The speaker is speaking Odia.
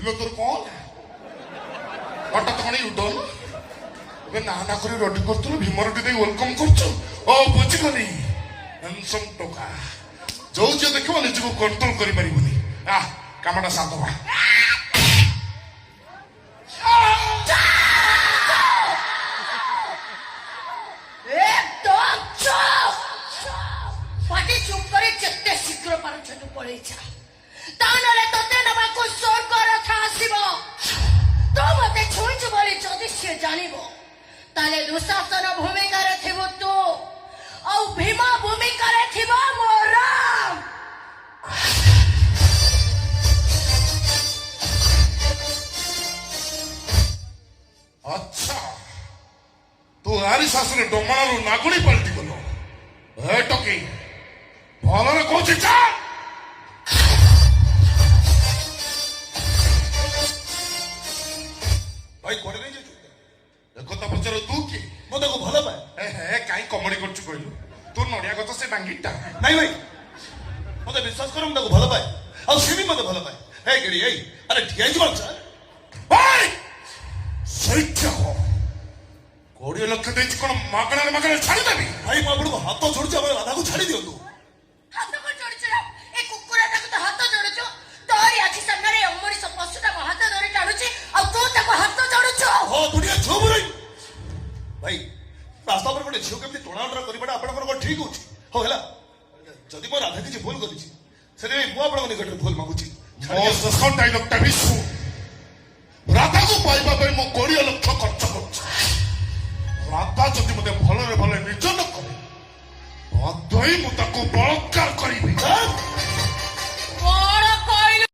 ইলো তোর কল হঠাৎ কଣ ୟୁଟର୍ନ ଏବେ ନା କରି ରେଡି କରୁଥିଲୁ ଭୀମ ରେଡି ଦେଇ ୱେଲକମ୍ କରୁଛୁ ଓ ବୁଝିଗଲି ହ୍ୟାଣ୍ଡସମ୍ ଟୋକା ଯୋଉ ଝିଅ ଦେଖିବ ନିଜକୁ କଣ୍ଟ୍ରୋଲ କରିପାରିବନି କାମଟା ସାଧବା ପାଟି ଚୁପ୍ କରି ଯେତେ ଶୀଘ୍ର ପାରୁଛ ତୁ ପଳେଇ ଯା ତା ନହେଲେ ତତେ ନେବାକୁ ସ୍ୱର୍ଗ ରଥ ଆସିବ ତୁ ମତେ ଛୁଇଁଛୁ ବୋଲି ଯଦି ସିଏ ଜାଣିବ ତାହେଲେ ଦୁଃଶାସନ ଭୂମିକାରେ ଥିବ ତୁ ଆଉ ଭୀମ ଭୂମିକାରେ ଥିବ ମୋର ଆଚ୍ଛା ତୁ ଆରି ଶାସନ ଡମାଣରୁ ନାଗୁଣୀ ପାଲଟି ଗଲୁ ଏ ଟକି ଭଲରେ କହୁଛି ଚା ଭାଇ କୁଆଡେ ନେଇ ଯାଉଛୁ ଏକଥା ପଚାର ତୁ କି ମୁଁ ତାକୁ ଭଲ ପାଏ ହେ କାହିଁ କମେଡି କରୁଛୁ କହିଲୁ ତୁ ନଡିଆ ଗଛ ସେ ଡାଙ୍ଗିଟା ନାଇଁ ଭାଇ ମତେ ବିଶ୍ୱାସ କର ମୁଁ ତାକୁ ଭଲ ପାଏ ଆଉ ସେ ବି ମତେ ଭଲ ପାଏ ହେ ଗିଡି ଏଇ ଆରେ ଠିଆ ହେଇଯିବ ଭାଇ ସେଇଟା ହ 20 ଲକ୍ଷ ଦେଇଛି କଣ ମାଗଣାରେ ଛାଡ଼ିଦେବି ଭାଇ ମୁଁ ଆପଣଙ୍କୁ ହାତ ଯୋଡୁଛି ଆପଣ ରାଧାକୁ ଛାଡି ଦିଅନ୍ତୁ ହାତ କଣ ଯୋଡୁଛୁ ଏ କୁକୁରଟାକୁ ତ ହାତ ଯୋଡୁଛୁ ତୋରି ଆଖି ସାମ୍ନାରେ ଅମଣିଷ ପଶୁଟାକୁ ହାତ ଧରି ଟାଣୁଛି ଆଉ ତୁ ତାକୁ ହାତ ଯୋଡୁଛୁ ହଁ ଦୁନିଆ ଛୁଅ ବୁରାଇ ଭାଇ ରାସ୍ତା ଉପରେ ଗୋଟେ ଝିଅ କେମିତି ଟଣାଟଣା କରିବାଟା ଆପଣଙ୍କର କଣ ଠିକ ହଉଛି ହଉ ହେଲା ଯଦି ମୋ ରାଧା କିଛି ଭୁଲ କରିଛି ସେଥିପାଇଁ ମୁଁ ଆପଣଙ୍କ ନିକଟରେ ଭୁଲ ମାଗୁଛି ମୋ ଶେଷ ଡାଇଲଗଟା ବି ଶୁଣ ରାଧାକୁ ପାଇବା ପାଇଁ ମୁଁ 20 ଲକ୍ଷ ଖର୍ଚ୍ଚ କରୁଛି ରାଧା ଯଦି ମତେ ଭଲରେ ଭଲ ନିଜ ନ କରେ ମୁଁ ତାକୁ ବଳ